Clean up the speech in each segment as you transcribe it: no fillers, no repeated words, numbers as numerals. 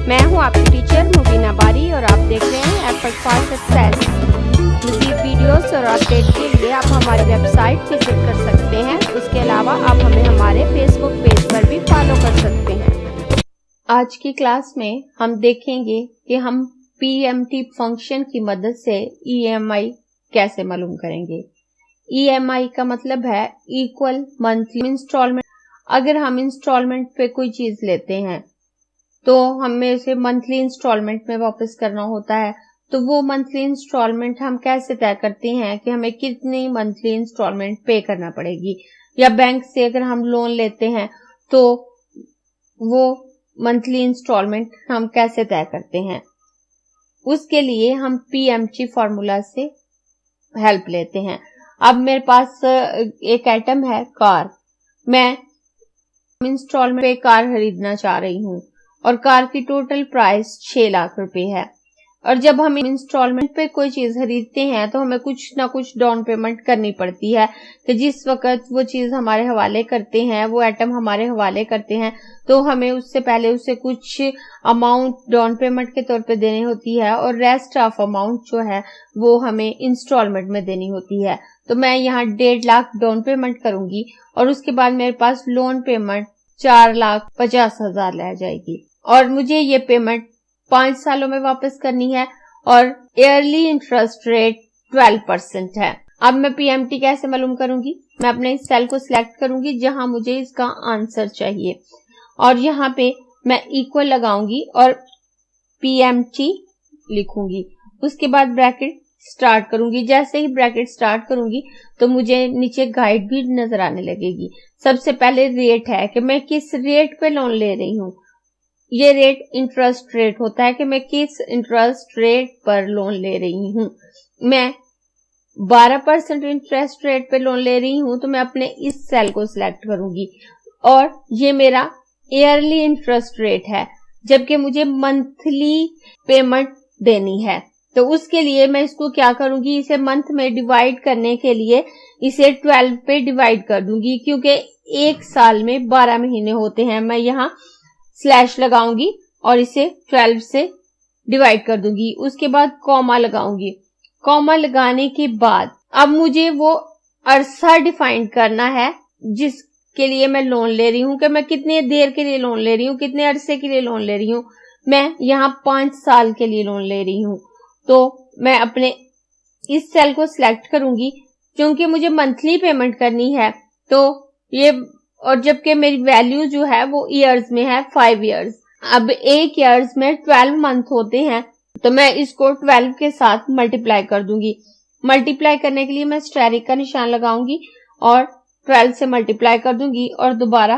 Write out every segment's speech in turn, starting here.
मैं हूं आपकी टीचर मुबीना बारी और आप देख रहे हैं एफर्ट फॉर सक्सेस। मज़ीद वीडियोस और अपडेट के लिए आप हमारी वेबसाइट विजिट कर सकते हैं। उसके अलावा आप हमें हमारे फेसबुक पेज पर भी फॉलो कर सकते हैं। आज की क्लास में हम देखेंगे कि हम PMT फंक्शन की मदद से EMI कैसे मालूम करेंगे। EMI का मतलब है इक्वल मंथली इंस्टॉलमेंट। अगर हम इंस्टॉलमेंट पे कोई चीज लेते हैं तो हमें उसे मंथली इंस्टॉलमेंट में वापस करना होता है। तो वो मंथली इंस्टॉलमेंट हम कैसे तय करते हैं कि हमें कितनी मंथली इंस्टॉलमेंट पे करना पड़ेगी, या बैंक से अगर हम लोन लेते हैं तो वो मंथली इंस्टॉलमेंट हम कैसे तय करते हैं। उसके लिए हम PMT फॉर्मूला से हेल्प लेते हैं। अब मेरे पास एक आइटम है कार। मैं इंस्टॉलमेंट पे कार खरीदना चाह रही हूँ और कार की टोटल प्राइस 6 लाख रुपए है। और जब हम इंस्टॉलमेंट पे कोई चीज खरीदते हैं तो हमें कुछ ना कुछ डाउन पेमेंट करनी पड़ती है कि जिस वक्त वो चीज हमारे हवाले करते हैं, वो आइटम हमारे हवाले करते हैं, तो हमें उससे पहले उसे कुछ अमाउंट डाउन पेमेंट के तौर पे देनी होती है और रेस्ट ऑफ अमाउंट जो है वो हमें इंस्टॉलमेंट में देनी होती है। तो मैं यहाँ 1.5 लाख डाउन पेमेंट करूंगी और उसके बाद मेरे पास लोन पेमेंट 4,50,000 रह जाएगी और मुझे ये पेमेंट 5 सालों में वापस करनी है और ईयरली इंटरेस्ट रेट 12% है। अब मैं PMT कैसे मालूम करूंगी? मैं अपने इस सेल को सिलेक्ट करूंगी जहां मुझे इसका आंसर चाहिए और यहाँ पे मैं इक्वल लगाऊंगी और PMT लिखूंगी। उसके बाद ब्रैकेट स्टार्ट करूंगी। जैसे ही ब्रैकेट स्टार्ट करूंगी तो मुझे नीचे गाइड भी नजर आने लगेगी। सबसे पहले रेट है कि मैं किस रेट पे लोन ले रही हूँ। ये रेट इंटरेस्ट रेट होता है कि मैं किस इंटरेस्ट रेट पर लोन ले रही हूँ। मैं 12% इंटरेस्ट रेट पे लोन ले रही हूँ तो मैं अपने इस सेल को सिलेक्ट करूंगी और ये मेरा ईयरली इंटरेस्ट रेट है, जबकि मुझे मंथली पेमेंट देनी है। तो उसके लिए मैं इसको क्या करूंगी, इसे मंथ में डिवाइड करने के लिए इसे 12 पे डिवाइड कर दूंगी, क्योंकि एक साल में 12 महीने होते हैं। मैं यहाँ स्लैश लगाऊंगी और इसे 12 से डिवाइड कर दूंगी। उसके बाद कॉमा लगाऊंगी। कॉमा लगाने के बाद अब मुझे वो अरसा डिफाइन करना है जिसके लिए मैं लोन ले रही हूँ, कि मैं कितने देर के लिए लोन ले रही हूँ, कितने अरसे के लिए लोन ले रही हूँ। मैं यहाँ 5 साल के लिए लोन ले रही हूँ। तो मैं अपने इस सेल को सिलेक्ट करूंगी क्योंकि मुझे मंथली पेमेंट करनी है। तो ये, और जबकि मेरी वैल्यू जो है वो ईयर्स में है, 5 ईयर्स। अब एक ईयर्स में 12 मंथ होते हैं तो मैं इसको 12 के साथ मल्टीप्लाई कर दूंगी। मल्टीप्लाई करने के लिए मैं स्टेरिक का निशान लगाऊंगी और 12 से मल्टीप्लाई कर दूंगी और दोबारा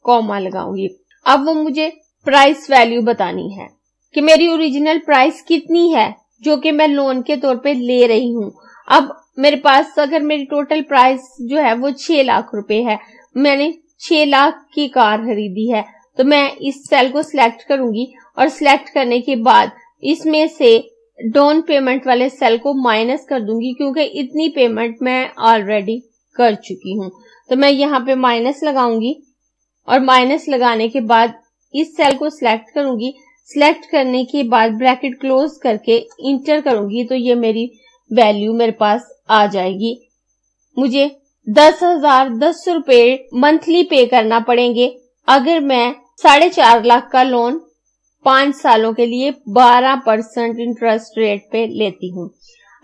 कॉमा लगाऊंगी। अब वो मुझे प्राइस वैल्यू बतानी है कि मेरी ओरिजिनल प्राइस कितनी है जो कि मैं लोन के तौर पे ले रही हूँ। अब मेरे पास अगर मेरी टोटल प्राइस जो है वो 6 लाख रुपए है, मैंने 6 लाख की कार खरीदी है, तो मैं इस सेल को सिलेक्ट करूंगी और सिलेक्ट करने के बाद इसमें से डाउन पेमेंट वाले सेल को माइनस कर दूंगी, क्योंकि इतनी पेमेंट मैं ऑलरेडी कर चुकी हूँ। तो मैं यहाँ पे माइनस लगाऊंगी और माइनस लगाने के बाद इस सेल को सिलेक्ट करूंगी। सिलेक्ट करने के बाद ब्रैकेट क्लोज करके इंटर करूंगी तो ये मेरी वैल्यू मेरे पास आ जाएगी। मुझे 10,010 रुपए मंथली पे करना पड़ेंगे अगर मैं 4.5 लाख का लोन 5 सालों के लिए 12% इंटरेस्ट रेट पे लेती हूँ।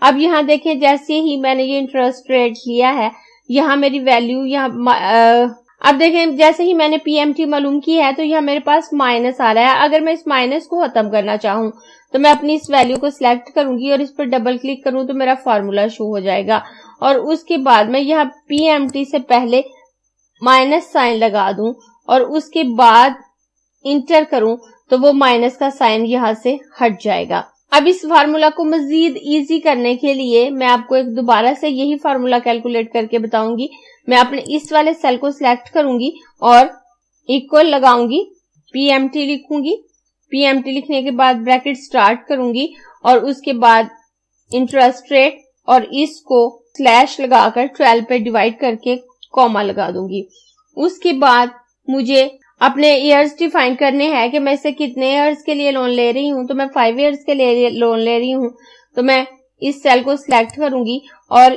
अब यहाँ देखें, जैसे ही मैंने ये इंटरेस्ट रेट लिया है, यहाँ मेरी वैल्यू अब देखें जैसे ही मैंने PMT मालूम की है तो यहाँ मेरे पास माइनस आ रहा है। अगर मैं इस माइनस को खत्म करना चाहूँ तो मैं अपनी इस वैल्यू को सिलेक्ट करूंगी और इस पर डबल क्लिक करूँ तो मेरा फार्मूला शो हो जाएगा। और उसके बाद मैं यहाँ PMT से पहले माइनस साइन लगा दूं और उसके बाद इंटर करूं तो वो माइनस का साइन यहाँ से हट जाएगा। अब इस फार्मूला को मजीद इजी करने के लिए मैं आपको एक दोबारा से यही फार्मूला कैलकुलेट करके बताऊंगी। मैं अपने इस वाले सेल को सिलेक्ट करूंगी और इक्वल लगाऊंगी, PMT लिखूंगी। PMT लिखने के बाद ब्रैकेट स्टार्ट करूंगी और उसके बाद इंटरेस्ट रेट और इसको स्लैश लगाकर 12 पे डिवाइड करके कॉमा लगा दूंगी। उसके बाद मुझे अपने ईयर्स डिफाइन करने हैं कि मैं इसे कितने ईयर्स के लिए लोन ले रही हूँ। तो मैं 5 ईयर्स के लिए लोन ले रही हूँ, तो मैं इस सेल को सिलेक्ट करूंगी और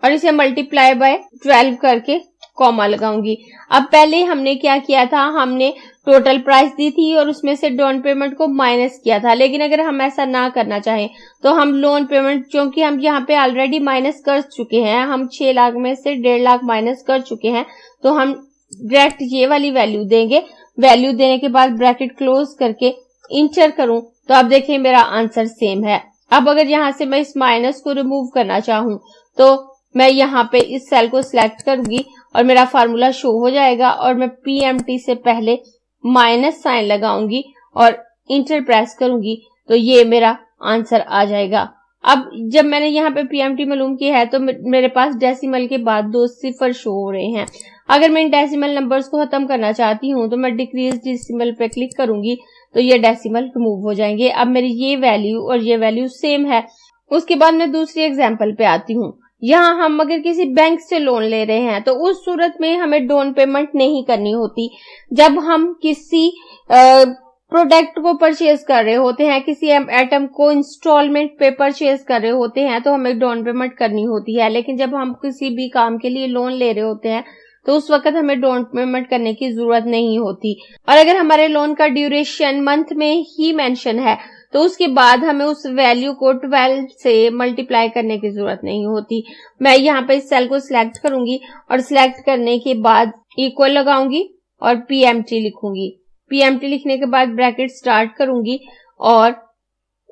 इसे मल्टीप्लाई बाय 12 करके कॉमा लगाऊंगी। अब पहले हमने क्या किया था, हमने टोटल प्राइस दी थी और उसमें से डाउन पेमेंट को माइनस किया था। लेकिन अगर हम ऐसा ना करना चाहें तो हम लोन पेमेंट, क्योंकि हम यहाँ पे ऑलरेडी माइनस कर चुके हैं, हम 6 लाख में से 1.5 लाख माइनस कर चुके हैं, तो हम डायरेक्ट ये वाली वैल्यू देंगे। वैल्यू देने के बाद ब्रैकेट क्लोज करके इंटर करूं तो आप देखें मेरा आंसर सेम है। अब अगर यहाँ से मैं इस माइनस को रिमूव करना चाहूं तो मैं यहाँ पे इस सेल को सिलेक्ट करूंगी और मेरा फार्मूला शो हो जाएगा और मैं पीएमटी से पहले माइनस साइन लगाऊंगी और इंटर प्रेस करूंगी तो ये मेरा आंसर आ जाएगा। अब जब मैंने यहाँ पे पीएमटी मालूम किया है तो मेरे पास डेसिमल के बाद 2 सिफर शो हो रहे हैं। अगर मैं इन डेसिमल नंबर्स को खत्म करना चाहती हूँ तो मैं डिक्रीज डेसिमल पे क्लिक करूंगी तो ये डेसिमल रिमूव हो जाएंगे। अब मेरी ये वैल्यू और ये वैल्यू सेम है। उसके बाद मैं दूसरी एग्जांपल पे आती हूँ। यहाँ हम अगर किसी बैंक से लोन ले रहे हैं तो उस सूरत में हमें डाउन पेमेंट नहीं करनी होती। जब हम किसी प्रोडक्ट को परचेज कर रहे होते हैं, किसी आइटम को इंस्टॉलमेंट पे परचेज कर रहे होते हैं तो हमें डाउन पेमेंट करनी होती है। लेकिन जब हम किसी भी काम के लिए लोन ले रहे होते हैं तो उस वक्त हमें डाउन पेमेंट करने की जरूरत नहीं होती। और अगर हमारे लोन का ड्यूरेशन मंथ में ही मेंशन है तो उसके बाद हमें उस वैल्यू को 12 से मल्टीप्लाई करने की जरूरत नहीं होती। मैं यहाँ पे इस सेल को सिलेक्ट करूंगी और सिलेक्ट करने के बाद इक्वल लगाऊंगी और पीएमटी लिखूंगी। पीएमटी लिखने के बाद ब्रैकेट स्टार्ट करूंगी और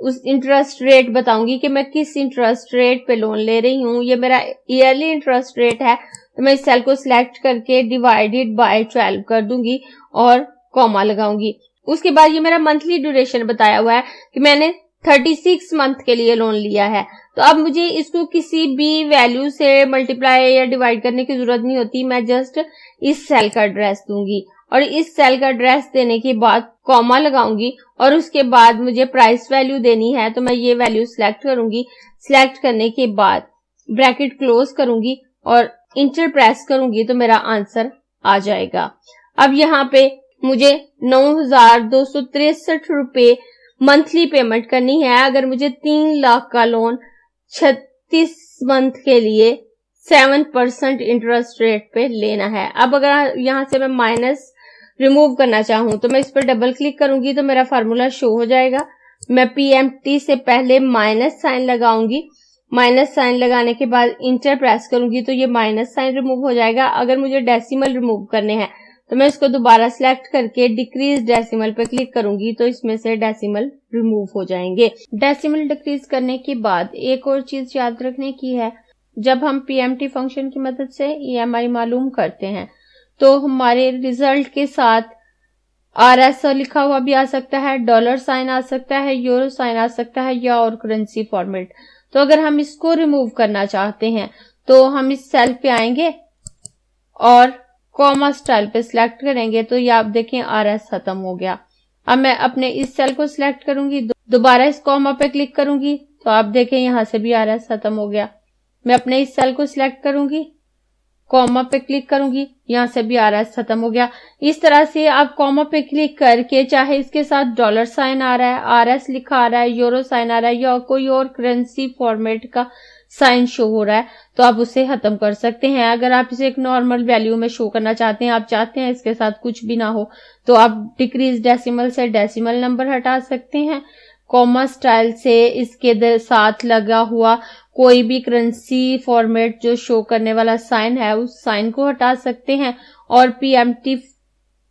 उस इंटरेस्ट रेट बताऊंगी कि मैं किस इंटरेस्ट रेट पे लोन ले रही हूँ। ये मेरा ईयरली इंटरेस्ट रेट है तो मैं इस सेल को सिलेक्ट करके डिवाइडेड बाय 12 कर दूंगी और कॉमा लगाऊंगी। उसके बाद ये मेरा मंथली ड्यूरेशन बताया हुआ है कि मैंने 36 मंथ के लिए लोन लिया है। तो अब मुझे इसको किसी भी वैल्यू से मल्टीप्लाई या डिवाइड करने की जरूरत नहीं होती। मैं जस्ट इस सेल का एड्रेस दूंगी और इस सेल का एड्रेस देने के बाद कॉमा लगाऊंगी और उसके बाद मुझे प्राइस वैल्यू देनी है तो मैं ये वैल्यू सिलेक्ट करूंगी। सिलेक्ट करने के बाद ब्रैकेट क्लोज करूंगी और इंटर प्रेस करूंगी तो मेरा आंसर आ जाएगा। अब यहाँ पे मुझे 9,263 रुपए मंथली पेमेंट करनी है। अगर मुझे 3 लाख का लोन 36 मंथ के लिए 7% इंटरेस्ट रेट पे लेना है। अब अगर यहाँ से मैं माइनस रिमूव करना चाहूं तो मैं इस पर डबल क्लिक करूंगी तो मेरा फार्मूला शो हो जाएगा। मैं पीएमटी से पहले माइनस साइन लगाऊंगी। माइनस साइन लगाने के बाद इंटर प्रेस करूंगी तो ये माइनस साइन रिमूव हो जाएगा। अगर मुझे डेसिमल रिमूव करने हैं तो मैं इसको दोबारा सिलेक्ट करके डिक्रीज डेसिमल पे क्लिक करूंगी तो इसमें से डेसिमल रिमूव हो जाएंगे। डेसिमल डिक्रीज करने के बाद एक और चीज याद रखने की है, जब हम पीएमटी फंक्शन की मदद से ईएमआई मालूम करते हैं तो हमारे रिजल्ट के साथ RS लिखा हुआ भी आ सकता है, डॉलर साइन आ सकता है, यूरो साइन आ सकता है या और करेंसी फॉर्मेट। तो अगर हम इसको रिमूव करना चाहते हैं तो हम इस सेल पे आएंगे और कॉमा स्टाइल पे सिलेक्ट करेंगे तो ये आप देखें RS खत्म हो गया। अब मैं अपने इस सेल को सिलेक्ट करूंगी, दोबारा इस कॉमा पे क्लिक करूंगी तो आप देखें यहां से भी RS खत्म हो गया। मैं अपने इस सेल को सिलेक्ट करूंगी, कॉमा पे क्लिक करूंगी, यहां से भी RS खत्म हो गया। इस तरह से आप कॉमा पे क्लिक करके चाहे इसके साथ डॉलर साइन आ रहा है, RS लिखा आ रहा है, यूरो साइन आ रहा है या कोई और करेंसी फॉर्मेट का साइन शो हो रहा है तो आप उसे खत्म कर सकते हैं। अगर आप इसे एक नॉर्मल वैल्यू में शो करना चाहते हैं, आप चाहते हैं इसके साथ कुछ भी ना हो, तो आप डिक्रीज डेसिमल से डेसिमल नंबर हटा सकते हैं। कॉमा स्टाइल से इसके साथ लगा हुआ कोई भी करेंसी फॉर्मेट जो शो करने वाला साइन है उस साइन को हटा सकते हैं और पीएमटी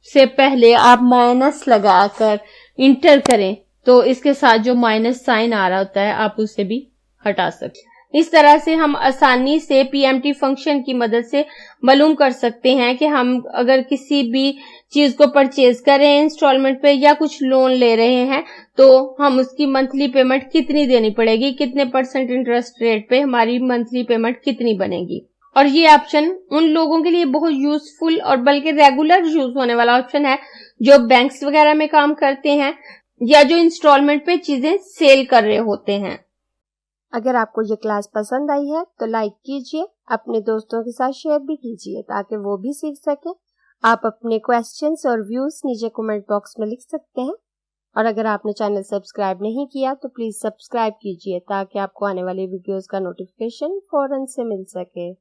से पहले आप माइनस लगाकर इंटर करें तो इसके साथ जो माइनस साइन आ रहा होता है आप उसे भी हटा सकते हैं। इस तरह से हम आसानी से पीएमटी फंक्शन की मदद से मालूम कर सकते हैं कि हम अगर किसी भी चीज को परचेज कर रहे हैं इंस्टॉलमेंट पे या कुछ लोन ले रहे हैं तो हम उसकी मंथली पेमेंट कितनी देनी पड़ेगी, कितने % इंटरेस्ट रेट पे हमारी मंथली पेमेंट कितनी बनेगी। और ये ऑप्शन उन लोगों के लिए बहुत यूजफुल और बल्कि रेगुलर यूज होने वाला ऑप्शन है जो बैंक्स वगैरह में काम करते हैं या जो इंस्टॉलमेंट पे चीजें सेल कर रहे होते हैं। अगर आपको ये क्लास पसंद आई है तो लाइक कीजिए, अपने दोस्तों के साथ शेयर भी कीजिए ताकि वो भी सीख सके आप अपने क्वेश्चंस और व्यूज नीचे कमेंट बॉक्स में लिख सकते हैं। और अगर आपने चैनल सब्सक्राइब नहीं किया तो प्लीज़ सब्सक्राइब कीजिए ताकि आपको आने वाली वीडियोस का नोटिफिकेशन फौरन से मिल सके।